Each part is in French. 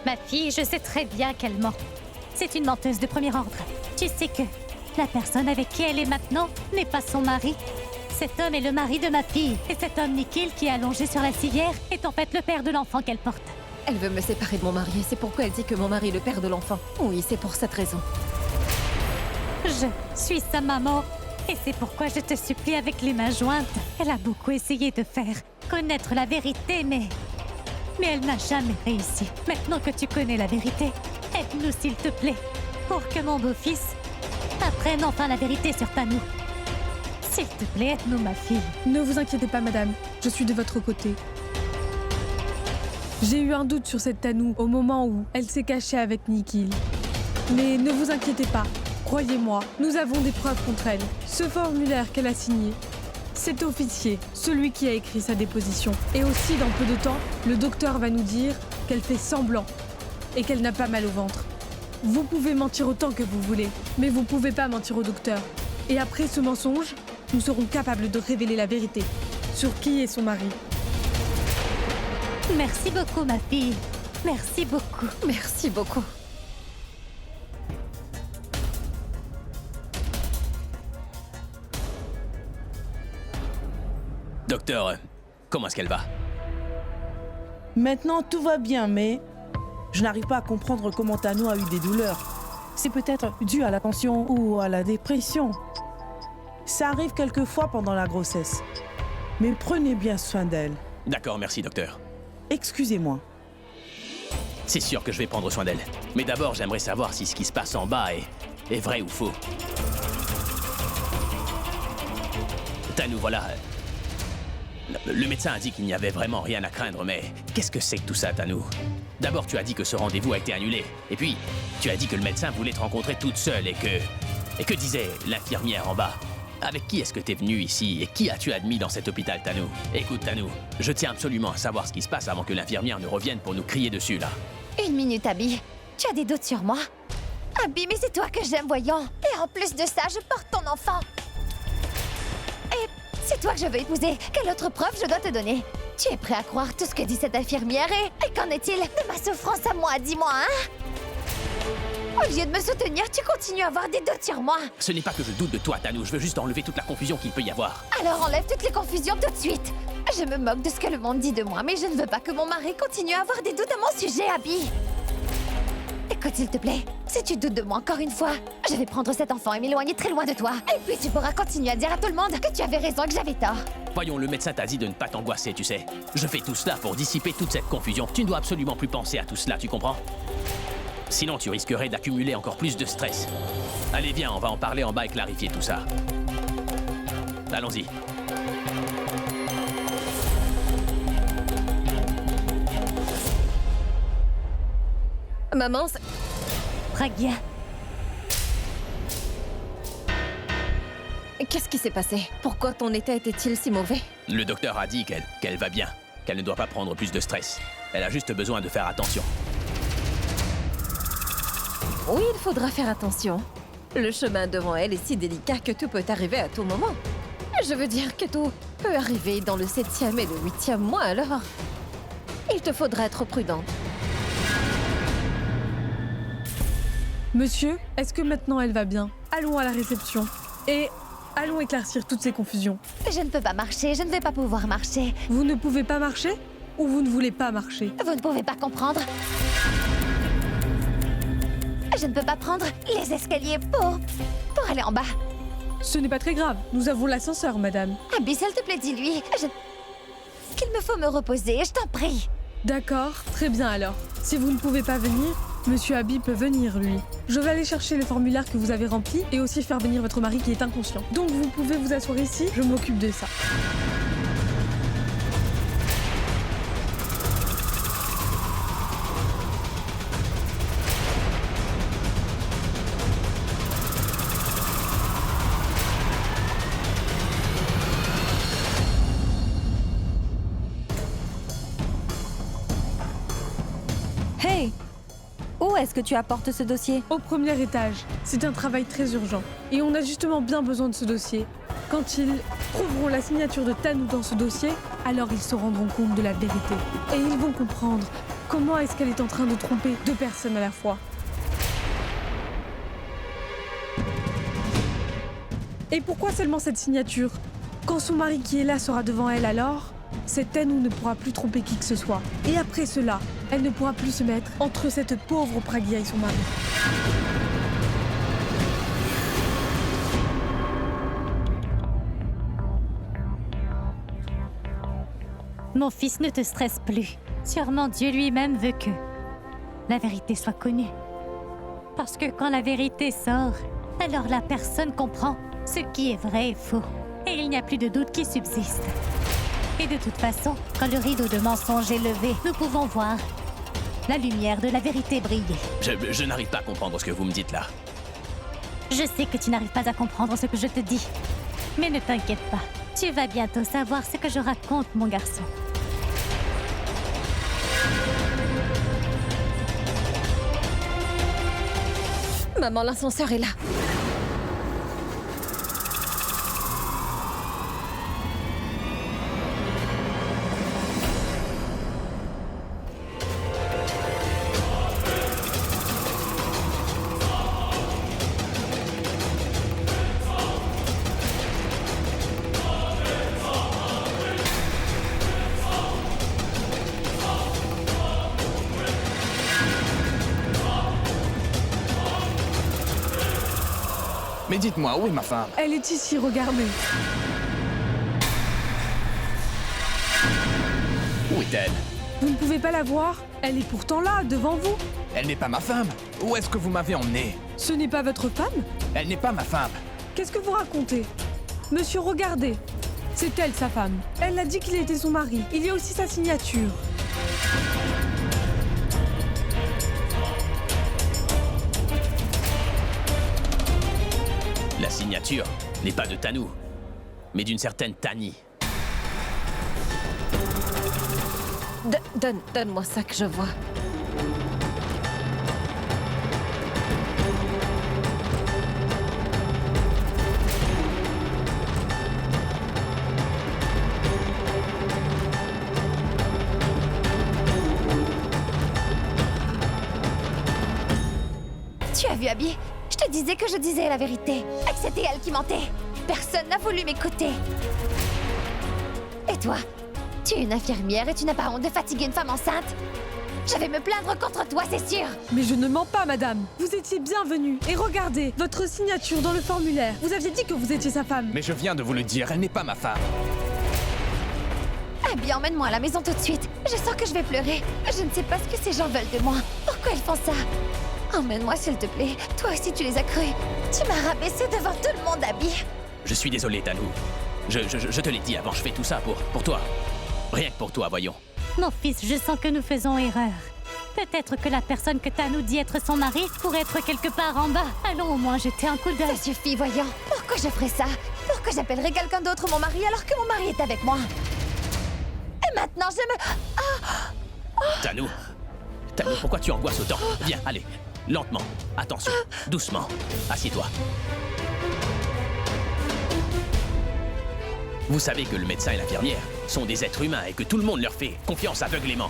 Ma fille, je sais très bien qu'elle ment. C'est une menteuse de premier ordre. Tu sais que la personne avec qui elle est maintenant n'est pas son mari. Cet homme est le mari de ma fille. Et cet homme Nikhil qui est allongé sur la civière est en fait le père de l'enfant qu'elle porte. Elle veut me séparer de mon mari et c'est pourquoi elle dit que mon mari est le père de l'enfant. Oui, c'est pour cette raison. Je suis sa maman. Et c'est pourquoi je te supplie avec les mains jointes. Elle a beaucoup essayé de faire connaître la vérité, mais elle n'a jamais réussi. Maintenant que tu connais la vérité, aide-nous s'il te plaît, pour que mon beau-fils apprenne enfin la vérité sur Tanu. S'il te plaît, aide-nous, ma fille. Ne vous inquiétez pas, madame. Je suis de votre côté. J'ai eu un doute sur cette Tanu au moment où elle s'est cachée avec Nikhil. Mais ne vous inquiétez pas. Croyez-moi, nous avons des preuves contre elle. Ce formulaire qu'elle a signé, c'est officier, celui qui a écrit sa déposition. Et aussi, dans peu de temps, le docteur va nous dire qu'elle fait semblant et qu'elle n'a pas mal au ventre. Vous pouvez mentir autant que vous voulez, mais vous pouvez pas mentir au docteur. Et après ce mensonge, nous serons capables de révéler la vérité sur qui est son mari. Merci beaucoup, ma fille. Merci beaucoup. Merci beaucoup. Docteur, comment est-ce qu'elle va? Maintenant, tout va bien, mais je n'arrive pas à comprendre comment Tanu a eu des douleurs. C'est peut-être dû à la tension ou à la dépression. Ça arrive quelquefois pendant la grossesse. Mais prenez bien soin d'elle. D'accord, merci, docteur. Excusez-moi. C'est sûr que je vais prendre soin d'elle. Mais d'abord, j'aimerais savoir si ce qui se passe en bas est vrai ou faux. Tanu, voilà. Le médecin a dit qu'il n'y avait vraiment rien à craindre, mais qu'est-ce que c'est que tout ça, Tanu? D'abord, tu as dit que ce rendez-vous a été annulé. Et puis, tu as dit que le médecin voulait te rencontrer toute seule et que disait l'infirmière en bas? Avec qui est-ce que t'es venu ici et qui as-tu admis dans cet hôpital, Tanu? Écoute, Tanu, je tiens absolument à savoir ce qui se passe avant que l'infirmière ne revienne pour nous crier dessus, là. Une minute, Abby. Tu as des doutes sur moi? Abby, mais c'est toi que j'aime, voyons. Et en plus de ça, je porte ton enfant. Et c'est toi que je veux épouser. Quelle autre preuve je dois te donner? Tu es prêt à croire tout ce que dit cette infirmière et qu'en est-il de ma souffrance à moi, dis-moi, hein? Au lieu de me soutenir, tu continues à avoir des doutes sur moi. Ce n'est pas que je doute de toi, Tanu, je veux juste enlever toute la confusion qu'il peut y avoir. Alors enlève toutes les confusions tout de suite. Je me moque de ce que le monde dit de moi, mais je ne veux pas que mon mari continue à avoir des doutes à mon sujet, Abby. Écoute, s'il te plaît, si tu doutes de moi encore une fois, je vais prendre cet enfant et m'éloigner très loin de toi. Et puis tu pourras continuer à dire à tout le monde que tu avais raison et que j'avais tort. Voyons, le médecin t'a dit de ne pas t'angoisser, tu sais. Je fais tout cela pour dissiper toute cette confusion. Tu ne dois absolument plus penser à tout cela, tu comprends? Sinon, tu risquerais d'accumuler encore plus de stress. Allez, viens, on va en parler en bas et clarifier tout ça. Allons-y. Maman, Pragya, qu'est-ce qui s'est passé? Pourquoi ton état était-il si mauvais? Le docteur a dit qu'elle va bien, qu'elle ne doit pas prendre plus de stress. Elle a juste besoin de faire attention. Oui, il faudra faire attention. Le chemin devant elle est si délicat que tout peut arriver à tout moment. Je veux dire que tout peut arriver dans le 7e et le 8e mois, alors il te faudra être prudente. Monsieur, est-ce que maintenant elle va bien? Allons à la réception. Et allons éclaircir toutes ces confusions. Je ne peux pas marcher, je ne vais pas pouvoir marcher. Vous ne pouvez pas marcher? Ou vous ne voulez pas marcher? Vous ne pouvez pas comprendre. Je ne peux pas prendre les escaliers pour aller en bas. Ce n'est pas très grave. Nous avons l'ascenseur, madame. Abby, s'il te plaît, dis-lui qu'il me faut me reposer, je t'en prie. D'accord, très bien alors. Si vous ne pouvez pas venir, Monsieur Abby peut venir, lui. Je vais aller chercher les formulaires que vous avez remplis et aussi faire venir votre mari qui est inconscient. Donc vous pouvez vous asseoir ici, je m'occupe de ça. Hey! Où est-ce que tu apportes ce dossier? Au premier étage. C'est un travail très urgent. Et on a justement bien besoin de ce dossier. Quand ils trouveront la signature de Tanu dans ce dossier, alors ils se rendront compte de la vérité. Et ils vont comprendre Comment est-ce qu'elle est en train de tromper 2 personnes à la fois? Et pourquoi seulement cette signature? Quand son mari qui est là sera devant elle alors, cette Tanou ne pourra plus tromper qui que ce soit. Et après cela, elle ne pourra plus se mettre entre cette pauvre Pragya et son mari. Mon fils, ne te stresse plus. Sûrement Dieu lui-même veut que la vérité soit connue. Parce que quand la vérité sort, alors la personne comprend ce qui est vrai et faux. Et il n'y a plus de doute qui subsiste. Et de toute façon, quand le rideau de mensonge est levé, nous pouvons voir la lumière de la vérité briller. Je n'arrive pas à comprendre ce que vous me dites là. Je sais que tu n'arrives pas à comprendre ce que je te dis. Mais ne t'inquiète pas. Tu vas bientôt savoir ce que je raconte, mon garçon. Maman, l'ascenseur est là. Mais dites-moi, où est ma femme? Elle est ici, regardez. Où est-elle? Vous ne pouvez pas la voir? Elle est pourtant là, devant vous. Elle n'est pas ma femme. Où est-ce que vous m'avez emmené? Ce n'est pas votre femme? Elle n'est pas ma femme. Qu'est-ce que vous racontez? Monsieur, regardez. C'est elle, sa femme. Elle a dit qu'il était son mari. Il y a aussi sa signature. La signature n'est pas de Tanou, mais d'une certaine Tani. Donne-moi ça que je vois. Tu as vu, Abby? Je te disais que je disais la vérité. Et que c'était elle qui mentait. Personne n'a voulu m'écouter. Et toi? Tu es une infirmière et tu n'as pas honte de fatiguer une femme enceinte? Je vais me plaindre contre toi, c'est sûr. Mais je ne mens pas, madame. Vous étiez bienvenue. Et regardez, votre signature dans le formulaire. Vous aviez dit que vous étiez sa femme. Mais je viens de vous le dire, elle n'est pas ma femme. Abby, emmène-moi à la maison tout de suite. Je sens que je vais pleurer. Je ne sais pas ce que ces gens veulent de moi. Pourquoi ils font ça? Emmène-moi, s'il te plaît. Toi aussi, tu les as crus. Tu m'as rabaissé devant tout le monde, Abby. Je suis désolé, Tanou. Je te l'ai dit avant, je fais tout ça pour toi. Rien que pour toi, voyons. Mon fils, je sens que nous faisons erreur. Peut-être que la personne que Tanou dit être son mari pourrait être quelque part en bas. Allons au moins jeter un coup d'œil. Ça suffit, voyons. Pourquoi je ferais ça? Pourquoi j'appellerais quelqu'un d'autre mon mari alors que mon mari est avec moi? Et maintenant, je me... Tanou, pourquoi tu angoisses autant? Viens, allez, lentement, attention, doucement. Assieds-toi. Vous savez que le médecin et l'infirmière sont des êtres humains et que tout le monde leur fait confiance aveuglément.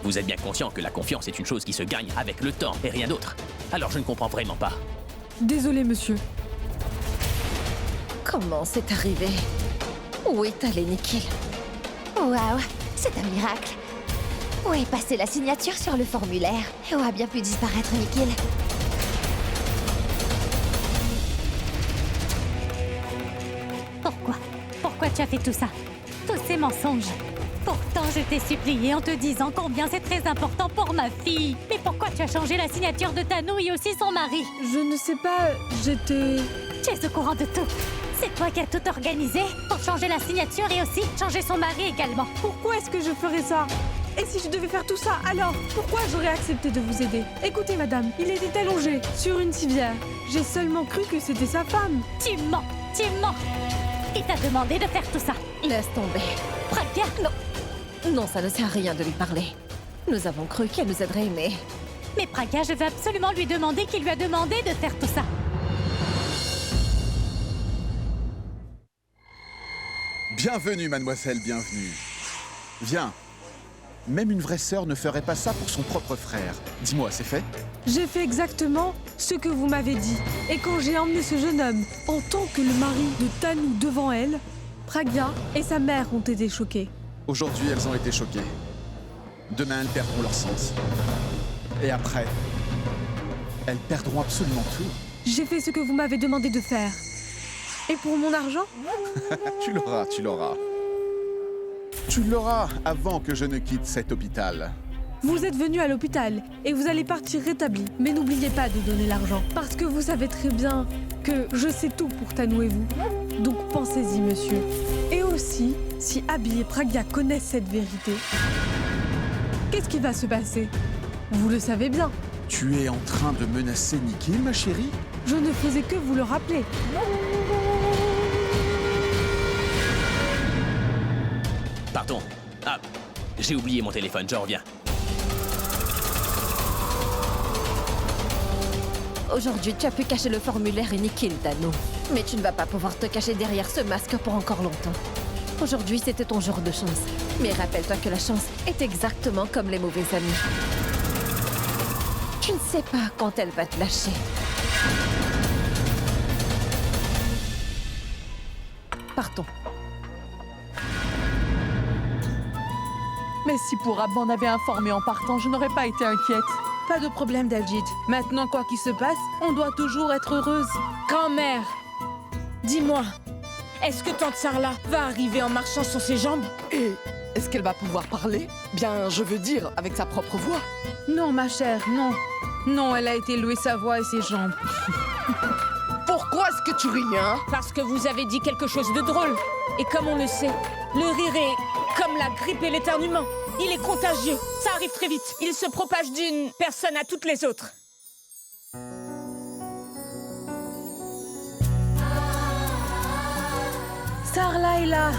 Vous êtes bien conscient que la confiance est une chose qui se gagne avec le temps et rien d'autre. Alors je ne comprends vraiment pas. Désolé, monsieur. Comment c'est arrivé? Où est allé Nikhil? Waouh, c'est un miracle. Où est passée la signature sur le formulaire? Et où a bien pu disparaître Nikhil? Pourquoi tu as fait tout ça? Tous ces mensonges. Pourtant, je t'ai supplié en te disant combien c'est très important pour ma fille. Mais pourquoi tu as changé la signature de Tanou et aussi son mari? Je ne sais pas, j'étais... Tu es au courant de tout. C'est toi qui as tout organisé pour changer la signature et aussi changer son mari également. Pourquoi est-ce que je ferais ça? Et si je devais faire tout ça, alors pourquoi j'aurais accepté de vous aider? Écoutez, madame, il était allongé sur une civière. J'ai seulement cru que c'était sa femme. Tu mens. Il t'a demandé de faire tout ça. Laisse tomber. Pragya, Non, ça ne sert à rien de lui parler. Nous avons cru qu'elle nous aiderait, mais... Mais Pragya, je veux absolument lui demander qui lui a demandé de faire tout ça. Bienvenue, mademoiselle, bienvenue. Viens. Même une vraie sœur ne ferait pas ça pour son propre frère. Dis-moi, c'est fait? J'ai fait exactement ce que vous m'avez dit. Et quand j'ai emmené ce jeune homme en tant que le mari de Tanou devant elle, Pragya et sa mère ont été choquées. Aujourd'hui, elles ont été choquées. Demain, elles perdront leur sens. Et après, elles perdront absolument tout. J'ai fait ce que vous m'avez demandé de faire. Et pour mon argent? Tu l'auras, tu l'auras. Tu l'auras avant que je ne quitte cet hôpital. Vous êtes venu à l'hôpital et vous allez partir rétabli. Mais n'oubliez pas de donner l'argent. Parce que vous savez très bien que je sais tout pour Tanou et vous. Donc pensez-y, monsieur. Et aussi, si Abby et Pragya connaissent cette vérité, qu'est-ce qui va se passer? Vous le savez bien. Tu es en train de menacer Nikhil, ma chérie? Je ne faisais que vous le rappeler. Pardon. Ah, j'ai oublié mon téléphone, je reviens. Aujourd'hui, tu as pu cacher le formulaire et Nikhil, Tanou. Mais tu ne vas pas pouvoir te cacher derrière ce masque pour encore longtemps. Aujourd'hui, c'était ton jour de chance. Mais rappelle-toi que la chance est exactement comme les mauvais amis. Tu ne sais pas quand elle va te lâcher. Partons. Mais si Pourab m'en avait informé en partant, je n'aurais pas été inquiète. Pas de problème, Daljit. Maintenant, quoi qu'il se passe, on doit toujours être heureuse. Grand-mère, dis-moi, est-ce que tante Sarla va arriver en marchant sur ses jambes? Et est-ce qu'elle va pouvoir parler? Bien, je veux dire, avec sa propre voix. Non, ma chère, non. Non, elle a été louer sa voix et ses jambes. Pourquoi est-ce que tu ris, hein? Parce que vous avez dit quelque chose de drôle. Et comme on le sait, le rire est comme la grippe et l'éternuement. Il est contagieux, ça arrive très vite. Il se propage d'une personne à toutes les autres. Sarla est là.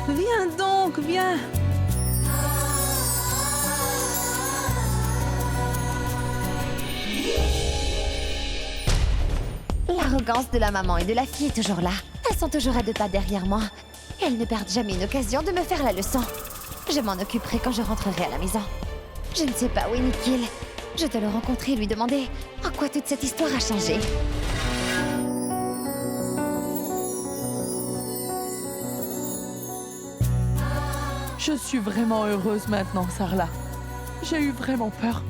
Viens donc, viens. L'arrogance de la maman et de la fille est toujours là. Elles sont toujours à 2 pas derrière moi. Et elles ne perdent jamais une occasion de me faire la leçon. Je m'en occuperai quand je rentrerai à la maison. Je ne sais pas où est Nikhil. Je dois le rencontrer et lui demander en quoi toute cette histoire a changé. Je suis vraiment heureuse maintenant, Sarla. J'ai eu vraiment peur.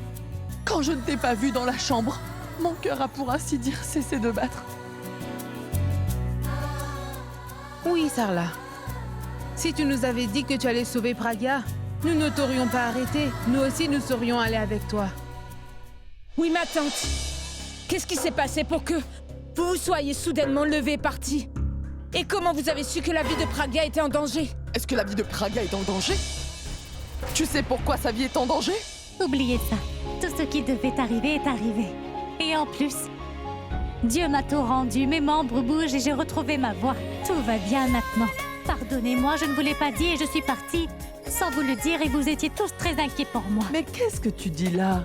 Quand je ne t'ai pas vue dans la chambre, mon cœur a pour ainsi dire cessé de battre. Oui, Sarla. Si tu nous avais dit que tu allais sauver Pragya, nous ne t'aurions pas arrêté. Nous aussi, nous serions allés avec toi. Oui, ma tante. Qu'est-ce qui s'est passé pour que vous vous soyez soudainement levée et partie? Et comment vous avez su que la vie de Pragya était en danger? Est-ce que la vie de Pragya est en danger? Tu sais pourquoi sa vie est en danger? Oubliez ça. Tout ce qui devait arriver est arrivé. Et en plus, Dieu m'a tout rendu, mes membres bougent et j'ai retrouvé ma voix. Tout va bien maintenant. Pardonnez-moi, je ne vous l'ai pas dit et je suis partie sans vous le dire et vous étiez tous très inquiets pour moi. Mais qu'est-ce que tu dis là?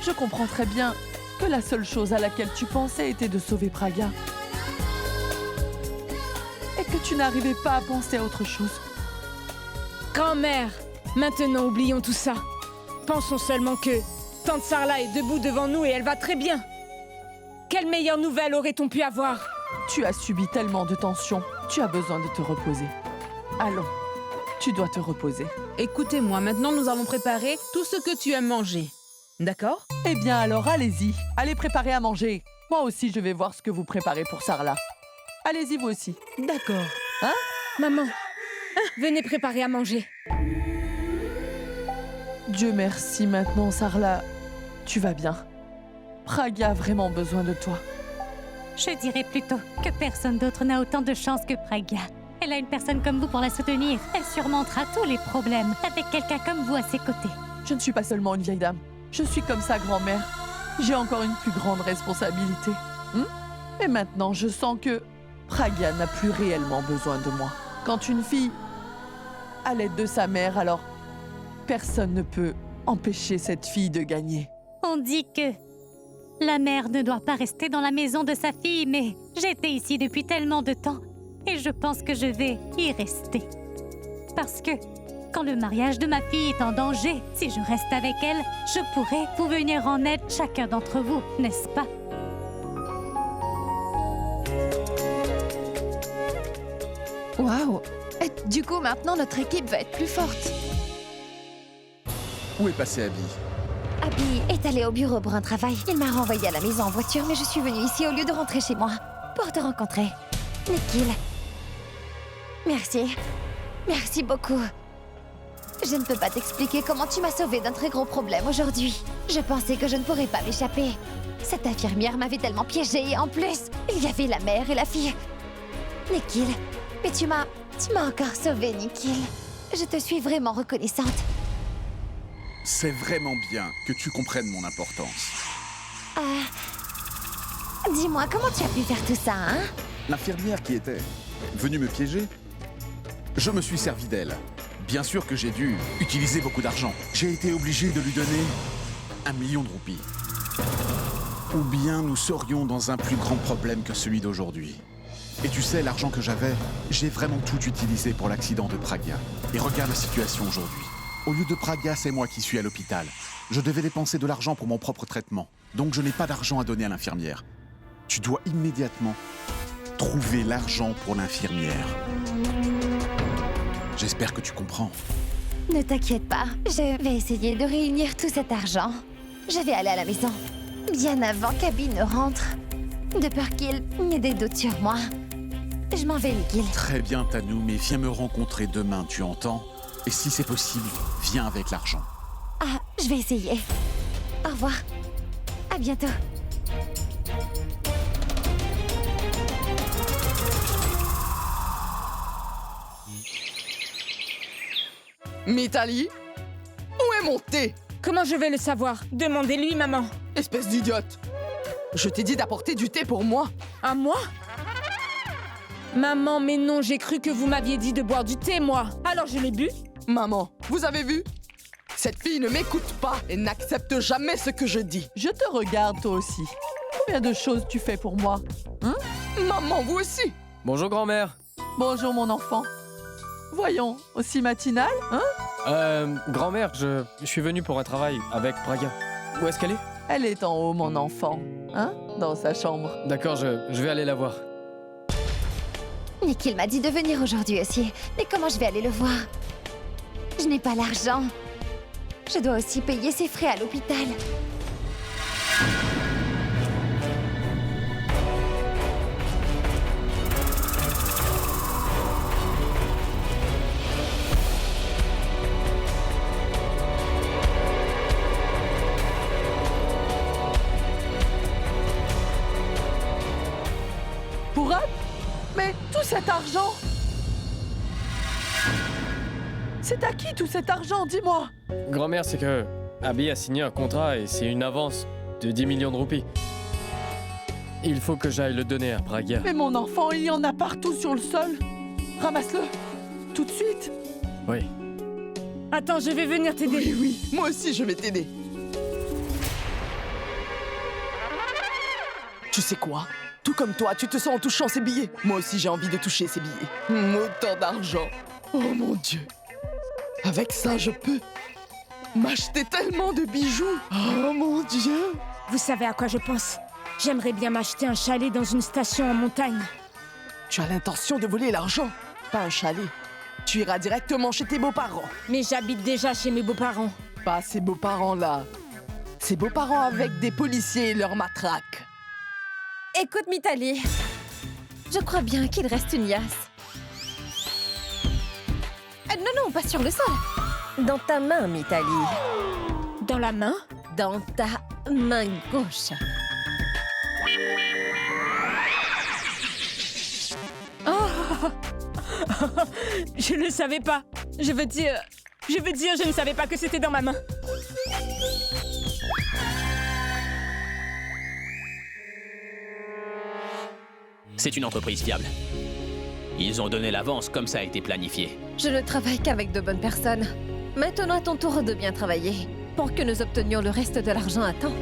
Je comprends très bien que la seule chose à laquelle tu pensais était de sauver Pragya. Et que tu n'arrivais pas à penser à autre chose. Grand-mère, maintenant oublions tout ça. Pensons seulement que tante Sarla est debout devant nous et elle va très bien. Quelle meilleure nouvelle aurait-on pu avoir? Tu as subi tellement de tensions. Tu as besoin de te reposer. Allons, tu dois te reposer. Écoutez-moi, maintenant nous allons préparer tout ce que tu aimes manger. D'accord? Eh bien alors, allez-y. Allez préparer à manger. Moi aussi, je vais voir ce que vous préparez pour Sarla. Allez-y, vous aussi. D'accord. Hein? Maman, venez préparer à manger. Dieu merci, maintenant, Sarla, tu vas bien. Pragya a vraiment besoin de toi. Je dirais plutôt que personne d'autre n'a autant de chance que Pragya. Elle a une personne comme vous pour la soutenir. Elle surmontera tous les problèmes avec quelqu'un comme vous à ses côtés. Je ne suis pas seulement une vieille dame. Je suis comme sa grand-mère. J'ai encore une plus grande responsabilité. Et maintenant, je sens que Pragya n'a plus réellement besoin de moi. Quand une fille a l'aide de sa mère, alors personne ne peut empêcher cette fille de gagner. On dit que la mère ne doit pas rester dans la maison de sa fille, mais j'étais ici depuis tellement de temps Et je pense que je vais y rester. Parce que quand le mariage de ma fille est en danger, si je reste avec elle, je pourrai vous venir en aide chacun d'entre vous, n'est-ce pas? Waouh! Du coup, maintenant, notre équipe va être plus forte. Où est passé Abby? Abby est allé au bureau pour un travail. Il m'a renvoyé à la maison en voiture, mais je suis venue ici au lieu de rentrer chez moi pour te rencontrer. Nikhil. Merci. Merci beaucoup. Je ne peux pas t'expliquer comment tu m'as sauvée d'un très gros problème aujourd'hui. Je pensais que je ne pourrais pas m'échapper. Cette infirmière m'avait tellement piégée et en plus, il y avait la mère et la fille. Nikhil, mais tu m'as encore sauvée, Nikhil. Je te suis vraiment reconnaissante. C'est vraiment bien que tu comprennes mon importance. Dis-moi, comment tu as pu faire tout ça, hein? L'infirmière qui était venue me piéger, je me suis servi d'elle. Bien sûr que j'ai dû utiliser beaucoup d'argent. J'ai été obligé de lui donner 1 million de roupies. Ou bien nous serions dans un plus grand problème que celui d'aujourd'hui. Et tu sais, l'argent que j'avais, j'ai vraiment tout utilisé pour l'accident de Pragya. Et regarde la situation aujourd'hui. Au lieu de Pragya, c'est moi qui suis à l'hôpital. Je devais dépenser de l'argent pour mon propre traitement. Donc je n'ai pas d'argent à donner à l'infirmière. Tu dois immédiatement trouver l'argent pour l'infirmière. J'espère que tu comprends. Ne t'inquiète pas, je vais essayer de réunir tout cet argent. Je vais aller à la maison, bien avant qu'Abby ne rentre. De peur qu'il n'ait des doutes sur moi. Je m'en vais, Nikhil. Très bien, Tanou, mais viens me rencontrer demain, tu entends? Et si c'est possible, viens avec l'argent. Ah, je vais essayer. Au revoir. À bientôt. Mitali? Où est mon thé? Comment je vais le savoir? Demandez-lui, maman. Espèce d'idiote! Je t'ai dit d'apporter du thé pour moi. À moi? Maman, mais non, j'ai cru que vous m'aviez dit de boire du thé, moi. Alors je l'ai bu. Maman, vous avez vu? Cette fille ne m'écoute pas et n'accepte jamais ce que je dis. Je te regarde, toi aussi. Combien de choses tu fais pour moi? Hein? Maman, vous aussi. Bonjour, grand-mère. Bonjour, mon enfant. Voyons, aussi matinal, hein? Grand-mère, je suis venu pour un travail avec Pragya. Où est-ce qu'elle est? Elle est en haut, mon enfant. Hein? Dans sa chambre. D'accord, je vais aller la voir. Nikhil m'a dit de venir aujourd'hui aussi. Mais comment je vais aller le voir? Je n'ai pas l'argent. Je dois aussi payer ses frais à l'hôpital. Pour Ab? Mais tout cet argent? C'est à qui tout cet argent, dis-moi? Grand-mère, c'est que Abby a signé un contrat et c'est une avance de 10 millions de roupies. Il faut que j'aille le donner à Pragya. Mais mon enfant, il y en a partout sur le sol. Ramasse-le. Tout de suite. Oui. Attends, je vais venir t'aider. Oui, oui. Moi aussi, je vais t'aider. Tu sais quoi? Tout comme toi, tu te sens en touchant ces billets. Moi aussi, j'ai envie de toucher ces billets. Autant d'argent. Oh mon Dieu. Avec ça, je peux m'acheter tellement de bijoux. Oh mon Dieu. Vous savez à quoi je pense? J'aimerais bien m'acheter un chalet dans une station en montagne. Tu as l'intention de voler l'argent, pas un chalet. Tu iras directement chez tes beaux-parents. Mais j'habite déjà chez mes beaux-parents. Pas ces beaux-parents-là. Ces beaux-parents avec des policiers et leurs matraques. Écoute, Mitali. Je crois bien qu'il reste une liasse. Non, pas sur le sol. Dans ta main, Mitali. Dans la main? Dans ta main gauche. Oh je ne savais pas. Je veux dire, je ne savais pas que c'était dans ma main. C'est une entreprise fiable. Ils ont donné l'avance comme ça a été planifié. Je ne travaille qu'avec de bonnes personnes. Maintenant, à ton tour de bien travailler pour que nous obtenions le reste de l'argent à temps.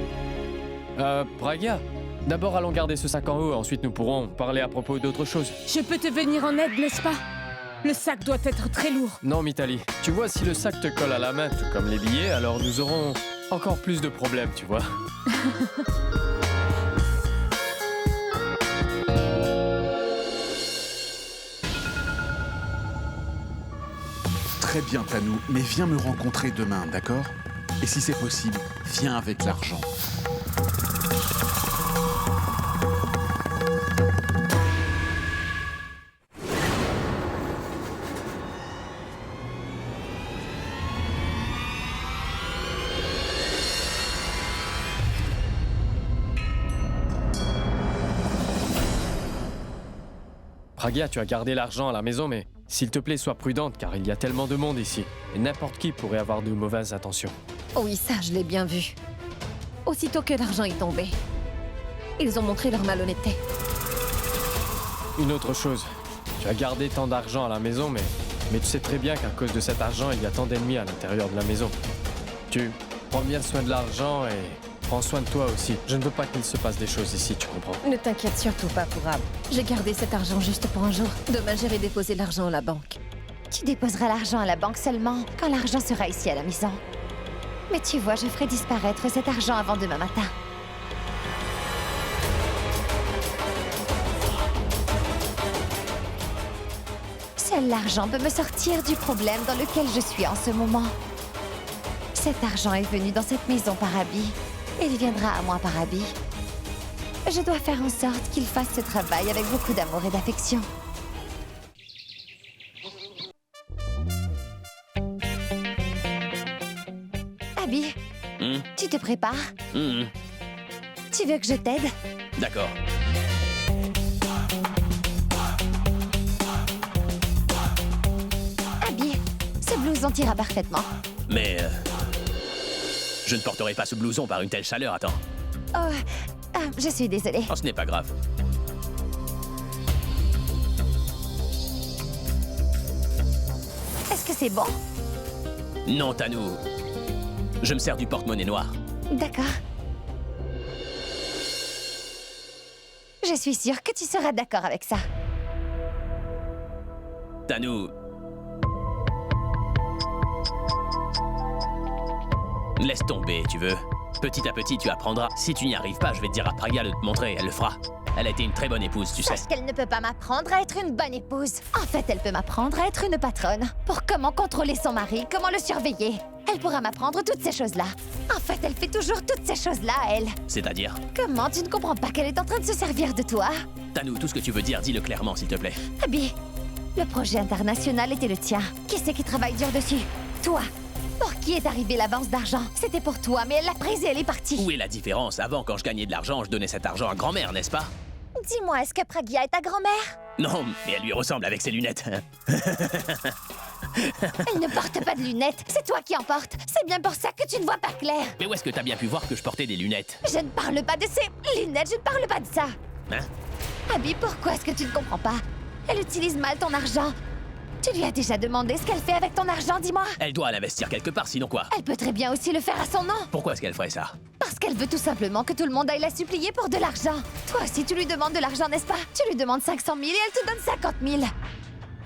Pragya, D'abord, allons garder ce sac en haut, ensuite nous pourrons parler à propos d'autre chose. Je peux te venir en aide, n'est-ce pas? Le sac doit être très lourd. Non, Mitali. Tu vois, si le sac te colle à la main, tout comme les billets, alors nous aurons encore plus de problèmes, tu vois. Très bien, Tanou, mais viens me rencontrer demain, d'accord? Et si c'est possible, viens avec l'argent. Pragya, tu as gardé l'argent à la maison, mais s'il te plaît, sois prudente, car il y a tellement de monde ici. Et n'importe qui pourrait avoir de mauvaises intentions. Oui, ça, je l'ai bien vu. Aussitôt que l'argent est tombé, ils ont montré leur malhonnêteté. Une autre chose, tu as gardé tant d'argent à la maison, mais tu sais très bien qu'à cause de cet argent, il y a tant d'ennemis à l'intérieur de la maison. Tu prends bien soin de l'argent et prends soin de toi aussi. Je ne veux pas qu'il se passe des choses ici, tu comprends? Ne t'inquiète surtout pas pour Ab. J'ai gardé cet argent juste pour un jour. Demain, j'irai déposer l'argent à la banque. Tu déposeras l'argent à la banque seulement quand l'argent sera ici à la maison. Mais tu vois, je ferai disparaître cet argent avant demain matin. Seul l'argent peut me sortir du problème dans lequel je suis en ce moment. Cet argent est venu dans cette maison par Abby. Il viendra à moi par Abby. Je dois faire en sorte qu'il fasse ce travail avec beaucoup d'amour et d'affection. Abby, tu te prépares? Tu veux que je t'aide? D'accord. Abby, ce blouson t'ira parfaitement. Mais... je ne porterai pas ce blouson par une telle chaleur, attends. Oh, je suis désolée. Oh, ce n'est pas grave. Est-ce que c'est bon? Non, Tanou. Je me sers du porte-monnaie noir. D'accord. Je suis sûre que tu seras d'accord avec ça. Tanou... laisse tomber, tu veux. Petit à petit, tu apprendras. Si tu n'y arrives pas, je vais te dire à Pragya de te montrer, elle le fera. Elle a été une très bonne épouse, tu sais. Sache qu'elle ne peut pas m'apprendre à être une bonne épouse. En fait, elle peut m'apprendre à être une patronne. Pour comment contrôler son mari, comment le surveiller. Elle pourra m'apprendre toutes ces choses-là. En fait, elle fait toujours toutes ces choses-là, elle. C'est-à-dire? Comment tu ne comprends pas qu'elle est en train de se servir de toi? Tanou, tout ce que tu veux dire, dis-le clairement, s'il te plaît. Abby, le projet international était le tien. Qui c'est qui travaille dur dessus? Toi. Pour qui est arrivée l'avance d'argent? C'était pour toi, mais elle l'a prise et elle est partie. Où est la différence? Avant, quand je gagnais de l'argent, je donnais cet argent à grand-mère, n'est-ce pas? Dis-moi, est-ce que Pragya est ta grand-mère? Non, mais elle lui ressemble avec ses lunettes. Elle ne porte pas de lunettes, c'est toi qui en portes. C'est bien pour ça que tu ne vois pas clair. Mais où est-ce que t'as bien pu voir que je portais des lunettes? Je ne parle pas de ces lunettes, je ne parle pas de ça. Hein? Abby, pourquoi est-ce que tu ne comprends pas? Elle utilise mal ton argent. Tu lui as déjà demandé ce qu'elle fait avec ton argent, dis-moi? Elle doit l'investir quelque part, sinon quoi? Elle peut très bien aussi le faire à son nom. Pourquoi est-ce qu'elle ferait ça? Parce qu'elle veut tout simplement que tout le monde aille la supplier pour de l'argent. Toi aussi, tu lui demandes de l'argent, n'est-ce pas? Tu lui demandes 500 000 et elle te donne 50 000.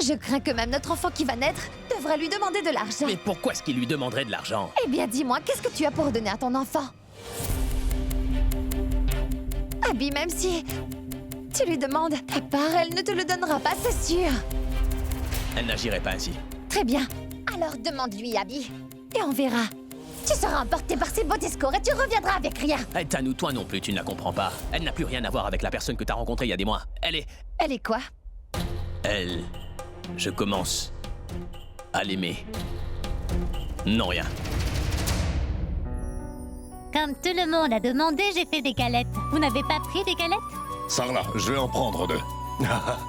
Je crains que même notre enfant qui va naître devrait lui demander de l'argent. Mais pourquoi est-ce qu'il lui demanderait de l'argent? Eh bien, dis-moi, qu'est-ce que tu as pour donner à ton enfant? Abby, même si tu lui demandes ta part, elle ne te le donnera pas, c'est sûr. Elle n'agirait pas ainsi. Très bien. Alors demande-lui, Abby. Et on verra. Tu seras emporté par ses beaux discours et tu reviendras avec rien. Hey, Tanou, toi non plus, tu ne la comprends pas. Elle n'a plus rien à voir avec la personne que t'as rencontrée il y a des mois. Elle est... Elle est quoi? Elle... Je commence à l'aimer. Non, rien. Comme tout le monde a demandé, j'ai fait des galettes. Vous n'avez pas pris des galettes? Sarla, je vais en prendre 2.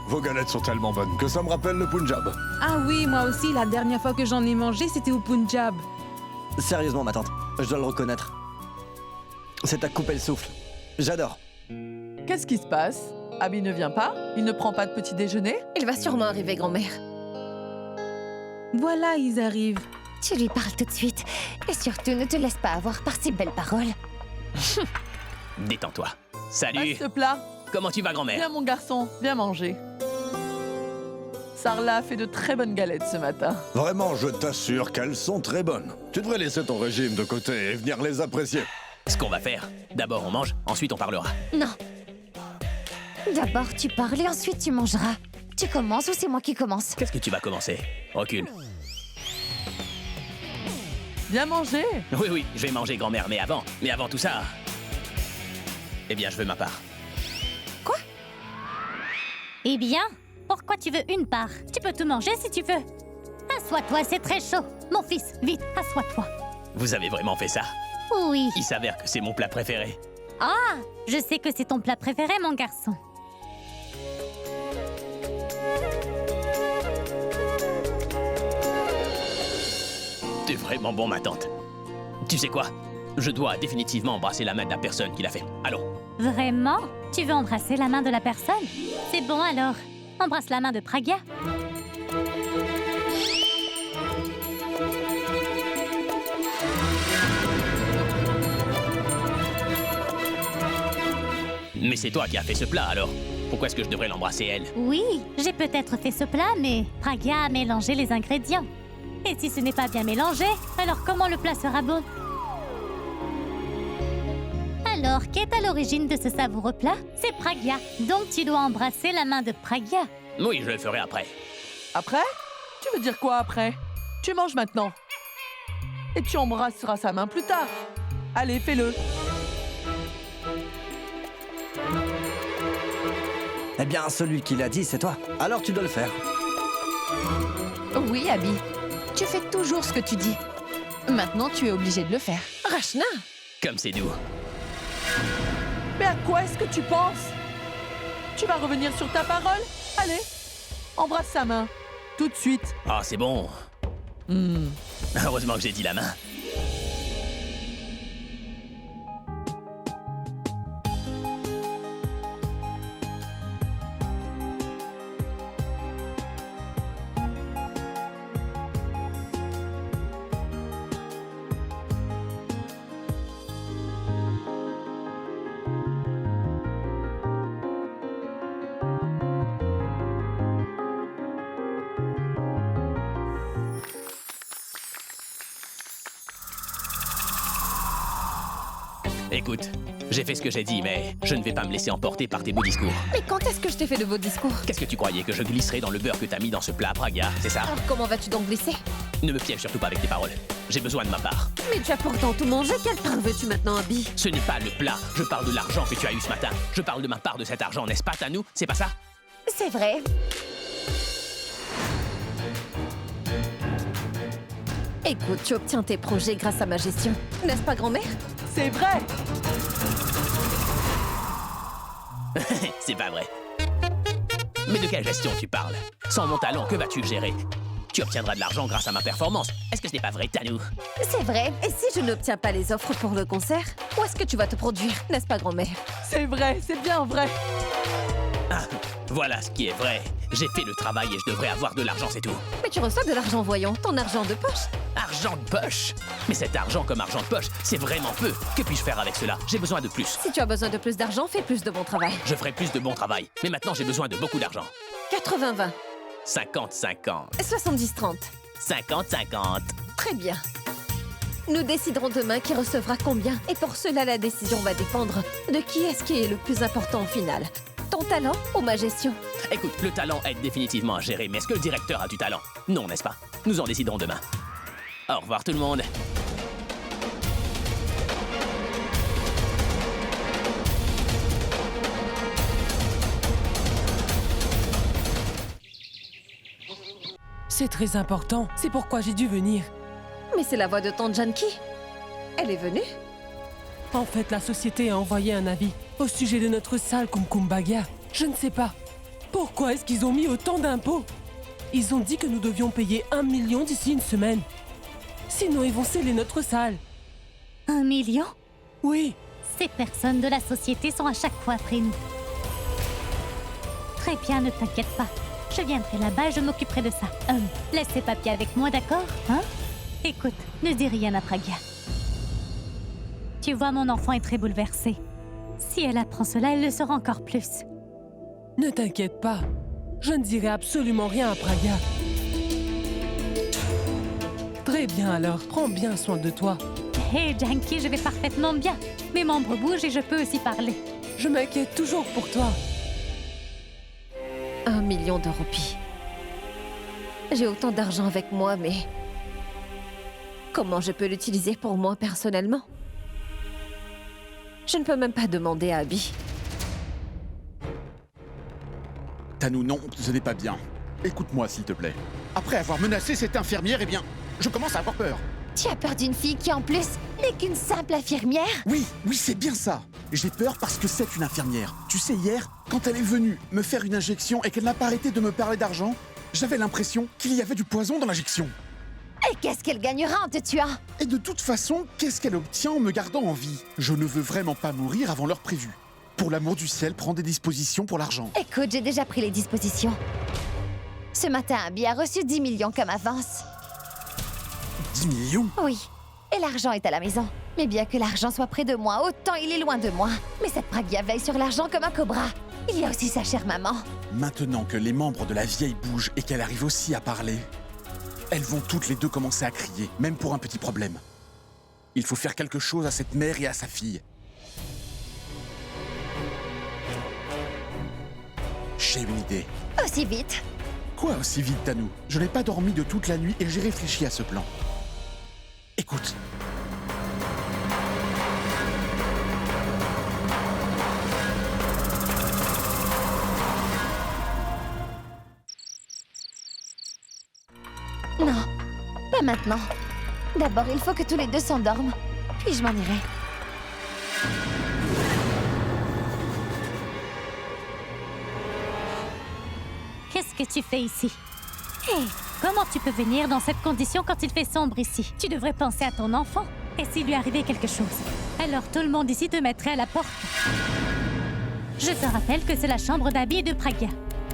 Vos galettes sont tellement bonnes que ça me rappelle le Punjab. Ah oui, moi aussi, la dernière fois que j'en ai mangé, c'était au Punjab. Sérieusement, ma tante, je dois le reconnaître. C'est à couper le souffle. J'adore. Qu'est-ce qui se passe? Abby ne vient pas? Il ne prend pas de petit déjeuner? Il va sûrement arriver, grand-mère. Voilà, ils arrivent. Tu lui parles tout de suite. Et surtout, ne te laisse pas avoir par ces belles paroles. Détends-toi. Salut. Passe ce plat. Comment tu vas, grand-mère? Viens, mon garçon, viens manger. Sarla a fait de très bonnes galettes ce matin. Vraiment, je t'assure qu'elles sont très bonnes. Tu devrais laisser ton régime de côté et venir les apprécier. Ce qu'on va faire, d'abord on mange, ensuite on parlera. Non. D'abord tu parles et ensuite tu mangeras. Tu commences ou c'est moi qui commence? Qu'est-ce que tu vas commencer? Recule. Viens manger. Oui, je vais manger, grand-mère, mais avant tout ça... Eh bien, je veux ma part. Eh bien, pourquoi tu veux une part? Tu peux tout manger si tu veux. Assois-toi, c'est très chaud. Mon fils, vite, assois-toi. Vous avez vraiment fait ça? Oui. Il s'avère que c'est mon plat préféré. Ah, je sais que c'est ton plat préféré, mon garçon. T'es vraiment bon, ma tante. Tu sais quoi? Je dois définitivement embrasser la main de la personne qui l'a fait. Allons. Vraiment? Tu veux embrasser la main de la personne? C'est bon alors. Embrasse la main de Pragya. Mais c'est toi qui as fait ce plat, alors. Pourquoi est-ce que je devrais l'embrasser, elle? Oui, j'ai peut-être fait ce plat, mais Pragya a mélangé les ingrédients. Et si ce n'est pas bien mélangé, alors comment le plat sera bon? Alors, qui est à l'origine de ce savoureux plat? C'est Pragya. Donc tu dois embrasser la main de Pragya. Oui, je le ferai après. Après? Tu veux dire quoi après? Tu manges maintenant. Et tu embrasseras sa main plus tard. Allez, fais-le. Eh bien, celui qui l'a dit, c'est toi. Alors tu dois le faire. Oui, Abby. Tu fais toujours ce que tu dis. Maintenant, tu es obligé de le faire. Rachna! Comme c'est doux. Mais à quoi est-ce que tu penses? Tu vas revenir sur ta parole? Allez, embrasse sa main. Tout de suite. Ah, c'est bon. Heureusement que j'ai dit la main. Écoute, j'ai fait ce que j'ai dit, mais je ne vais pas me laisser emporter par tes beaux discours. Mais quand est-ce que je t'ai fait de beaux discours? Qu'est-ce que tu croyais, que je glisserais dans le beurre que t'as mis dans ce plat, Pragya, c'est ça? Alors comment vas-tu donc glisser? Ne me piège surtout pas avec tes paroles. J'ai besoin de ma part. Mais tu as pourtant tout mangé, quelle part veux-tu maintenant, Abby? Ce n'est pas le plat, je parle de l'argent que tu as eu ce matin. Je parle de ma part de cet argent, n'est-ce pas, Tanou? C'est pas ça? C'est vrai. Écoute, tu obtiens tes projets grâce à ma gestion. N'est-ce pas, grand-mère? C'est vrai! C'est pas vrai. Mais de quelle gestion tu parles? Sans mon talent, que vas-tu gérer? Tu obtiendras de l'argent grâce à ma performance. Est-ce que ce n'est pas vrai, Tanou? C'est vrai. Et si je n'obtiens pas les offres pour le concert, où est-ce que tu vas te produire, n'est-ce pas, grand-mère? C'est vrai, c'est bien vrai. Ah, voilà ce qui est vrai. J'ai fait le travail et je devrais avoir de l'argent, c'est tout. Mais tu reçois de l'argent, voyons, ton argent de poche. Argent de poche? Mais cet argent comme argent de poche, c'est vraiment peu. Que puis-je faire avec cela? J'ai besoin de plus. Si tu as besoin de plus d'argent, fais plus de bon travail. Je ferai plus de bon travail. Mais maintenant, j'ai besoin de beaucoup d'argent. 80-20. 50-50. 70-30. 50-50. Très bien. Nous déciderons demain qui recevra combien. Et pour cela, la décision va dépendre de qui est le plus important au final. Ton talent ou ma gestion? Écoute, le talent aide définitivement à gérer, mais est-ce que le directeur a du talent? Non, n'est-ce pas? Nous en déciderons demain. Au revoir tout le monde. C'est très important, c'est pourquoi j'ai dû venir. Mais c'est la voix de tante Janki. Elle est venue? En fait, la société a envoyé un avis au sujet de notre salle Kumkumbaga. Je ne sais pas. Pourquoi est-ce qu'ils ont mis autant d'impôts? Ils ont dit que nous devions payer 1 million d'ici une semaine. Sinon, ils vont sceller notre salle. 1 million? Oui. Ces personnes de la société sont à chaque fois après nous. Très bien, ne t'inquiète pas. Je viendrai là-bas et je m'occuperai de ça. Laisse ces papiers avec moi, d'accord? Hein? Écoute, ne dis rien à Pragya. Tu vois, mon enfant est très bouleversé. Si elle apprend cela, elle le saura encore plus. Ne t'inquiète pas. Je ne dirai absolument rien à Praga. Très bien alors, prends bien soin de toi. Hé, Janky, je vais parfaitement bien. Mes membres bougent et je peux aussi parler. Je m'inquiète toujours pour toi. 1 million de roupies. J'ai autant d'argent avec moi, mais... comment je peux l'utiliser pour moi personnellement? Je ne peux même pas demander à Abby. Tanou, non, ce n'est pas bien. Écoute-moi, s'il te plaît. Après avoir menacé cette infirmière, eh bien, je commence à avoir peur. Tu as peur d'une fille qui, en plus, n'est qu'une simple infirmière? Oui, c'est bien ça. J'ai peur parce que c'est une infirmière. Tu sais, hier, quand elle est venue me faire une injection et qu'elle n'a pas arrêté de me parler d'argent, j'avais l'impression qu'il y avait du poison dans l'injection. Et qu'est-ce qu'elle gagnera en te tuant? Et de toute façon, qu'est-ce qu'elle obtient en me gardant en vie? Je ne veux vraiment pas mourir avant l'heure prévue. Pour l'amour du ciel, prends des dispositions pour l'argent. Écoute, j'ai déjà pris les dispositions. Ce matin, Abby a reçu 10 millions comme avance. 10 millions? Oui. Et l'argent est à la maison. Mais bien que l'argent soit près de moi, autant il est loin de moi. Mais cette Pragia veille sur l'argent comme un cobra. Il y a aussi sa chère maman. Maintenant que les membres de la vieille bougent et qu'elle arrive aussi à parler, elles vont toutes les deux commencer à crier, même pour un petit problème. Il faut faire quelque chose à cette mère et à sa fille. J'ai une idée. Aussi vite? Quoi aussi vite, Tanou? Je n'ai pas dormi de toute la nuit et j'ai réfléchi à ce plan. Écoute. Non, pas maintenant. D'abord, il faut que tous les deux s'endorment. Puis je m'en irai. Qu'est-ce que tu fais ici? Hé, comment tu peux venir dans cette condition quand il fait sombre ici? Tu devrais penser à ton enfant. Et s'il lui arrivait quelque chose? Alors tout le monde ici te mettrait à la porte. Je te rappelle que c'est la chambre d'Abby et de Praga.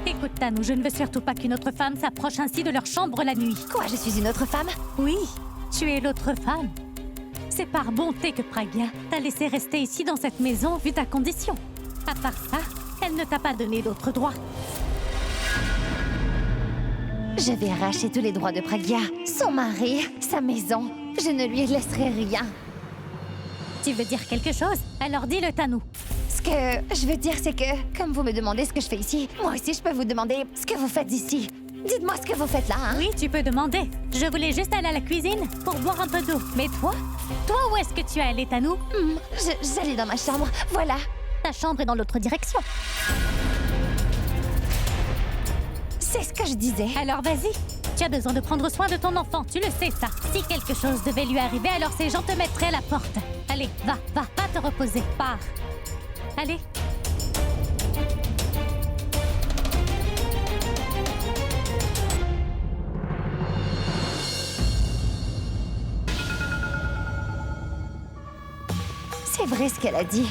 Écoute, Tanou, je ne veux surtout pas qu'une autre femme s'approche ainsi de leur chambre la nuit. Quoi, je suis une autre femme? Oui, tu es l'autre femme. C'est par bonté que Praga t'a laissé rester ici dans cette maison vu ta condition. À part ça, elle ne t'a pas donné d'autres droits. Je vais arracher tous les droits de Pragia. Son mari, sa maison. Je ne lui laisserai rien. Tu veux dire quelque chose? Alors dis-le, Tanou. Ce que je veux dire, c'est que, comme vous me demandez ce que je fais ici, moi aussi je peux vous demander ce que vous faites ici. Dites-moi ce que vous faites là, hein? Oui, tu peux demander. Je voulais juste aller à la cuisine pour boire un peu d'eau. Mais toi, où est-ce que tu es allé, Tanou? J'allais dans ma chambre, voilà. Ta chambre est dans l'autre direction. C'est ce que je disais. Alors vas-y. Tu as besoin de prendre soin de ton enfant, tu le sais ça. Si quelque chose devait lui arriver, alors ces gens te mettraient à la porte. Allez, va te reposer, pars. Allez. C'est vrai ce qu'elle a dit.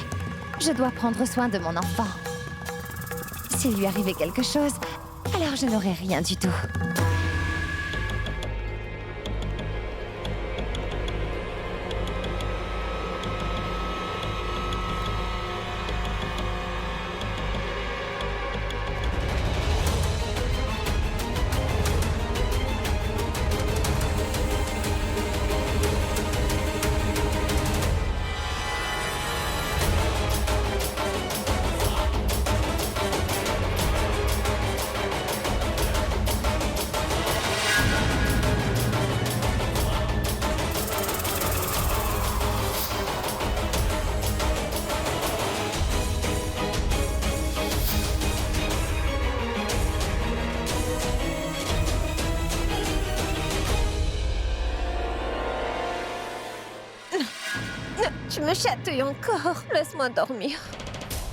Je dois prendre soin de mon enfant. S'il lui arrivait quelque chose, alors je n'aurais rien du tout. Tu me chatouilles encore. Laisse-moi dormir.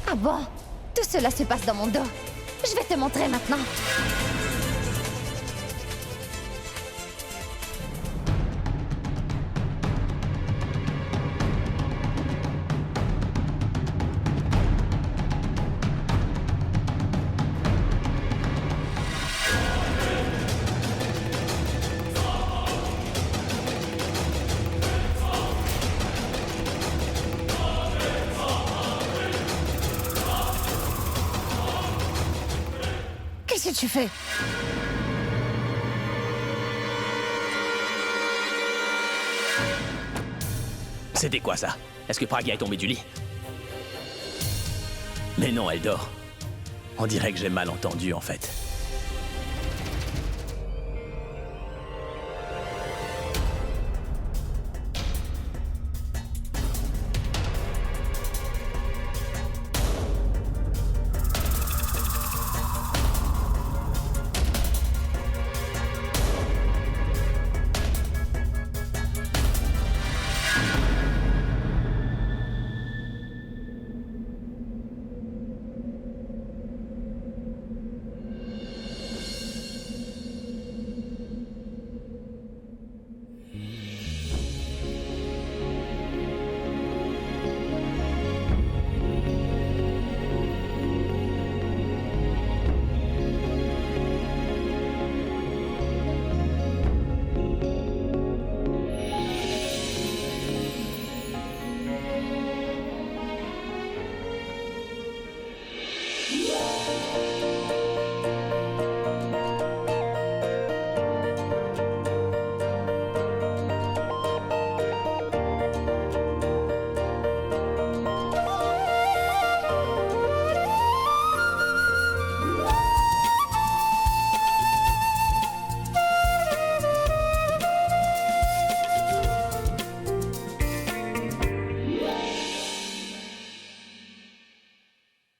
Ah bon? Tout cela se passe dans mon dos. Je vais te montrer maintenant. Qu'est-ce que tu fais? C'était quoi ça? Est-ce que Pragia est tombée du lit? Mais non, elle dort. On dirait que j'ai mal entendu en fait.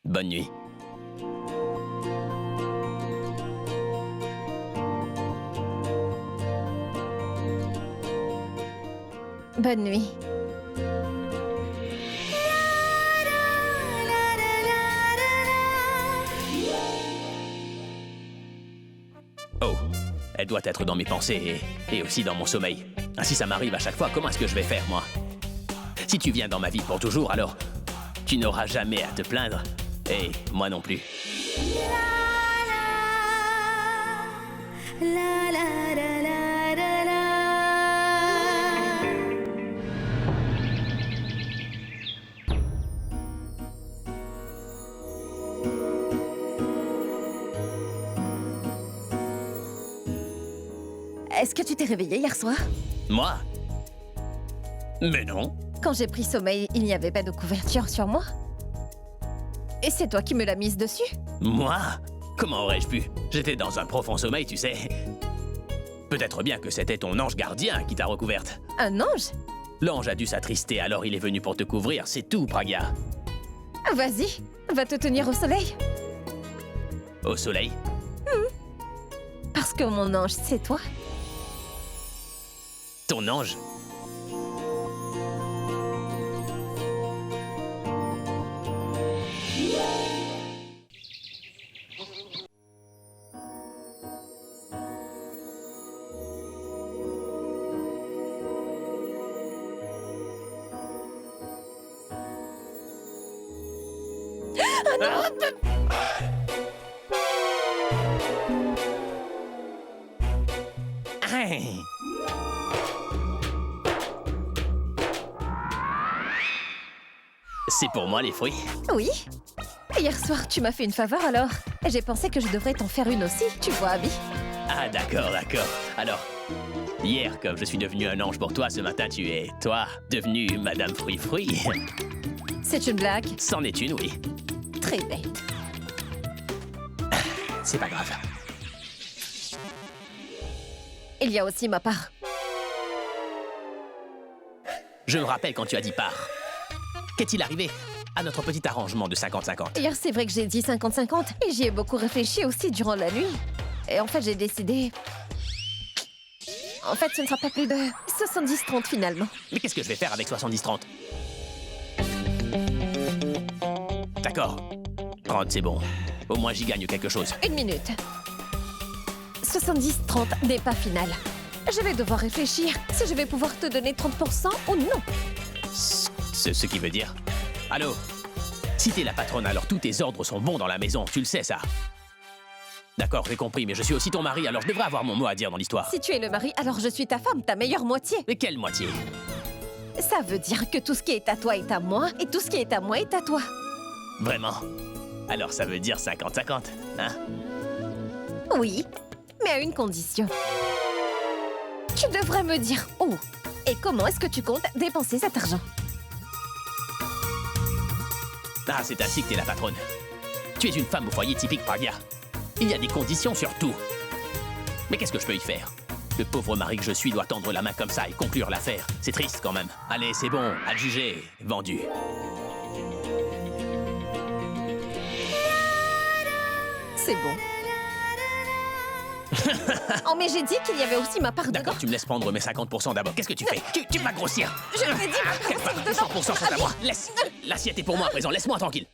Bonne nuit. Bonne nuit. Oh, elle doit être dans mes pensées et aussi dans mon sommeil. Si ça m'arrive à chaque fois, comment est-ce que je vais faire, moi? Si tu viens dans ma vie pour toujours, alors tu n'auras jamais à te plaindre. Et moi non plus. Est-ce que tu t'es réveillée hier soir? Moi? Mais non. Quand j'ai pris sommeil, il n'y avait pas de couverture sur moi? Et c'est toi qui me l'as mise dessus? Moi? Comment aurais-je pu? J'étais dans un profond sommeil, tu sais. Peut-être bien que c'était ton ange gardien qui t'a recouverte. Un ange? L'ange a dû s'attrister, alors il est venu pour te couvrir, c'est tout, Pragia. Vas-y, va te tenir au soleil. Au soleil? Parce que mon ange, c'est toi. Ton ange? C'est pour moi les fruits? Oui. Hier soir, tu m'as fait une faveur alors. J'ai pensé que je devrais t'en faire une aussi, tu vois, Abby. Ah d'accord, d'accord. Alors, hier, comme je suis devenu un ange pour toi, ce matin, tu es, toi, devenue Madame Fruit-Fruit. C'est une blague? C'en est une, oui. Très bête. C'est pas grave. Il y a aussi ma part. Je me rappelle quand tu as dit part. Qu'est-il arrivé à notre petit arrangement de 50-50? Hier, c'est vrai que j'ai dit 50-50 et j'y ai beaucoup réfléchi aussi durant la nuit. Et en fait, j'ai décidé... En fait, ce ne sera pas plus de 70-30 finalement. Mais qu'est-ce que je vais faire avec 70-30? D'accord. 30, c'est bon. Au moins, j'y gagne quelque chose. Une minute. 70-30 n'est pas final. Je vais devoir réfléchir si je vais pouvoir te donner 30% ou non. Ce qui veut dire... Allô? Si t'es la patronne, alors tous tes ordres sont bons dans la maison, tu le sais, ça. D'accord, j'ai compris, mais je suis aussi ton mari, alors je devrais avoir mon mot à dire dans l'histoire. Si tu es le mari, alors je suis ta femme, ta meilleure moitié. Mais quelle moitié? Ça veut dire que tout ce qui est à toi est à moi, et tout ce qui est à moi est à toi. Vraiment? Alors ça veut dire 50-50, hein? Oui, mais à une condition. Tu devrais me dire où et comment est-ce que tu comptes dépenser cet argent. Ah, c'est ainsi que t'es la patronne. Tu es une femme au foyer typique Pragia. Il y a des conditions sur tout. Mais qu'est-ce que je peux y faire? Le pauvre mari que je suis doit tendre la main comme ça et conclure l'affaire. C'est triste quand même. Allez, c'est bon, à le juger. Vendu. C'est bon. Oh, mais j'ai dit qu'il y avait aussi ma part dedans. D'accord, tu me laisses prendre mes 50% d'abord. Qu'est-ce que tu fais? Tu vas grossir. Je t'ai dit ma part dedans. 100% sont à moi. Laisse. L'assiette est pour moi à présent. Laisse-moi tranquille.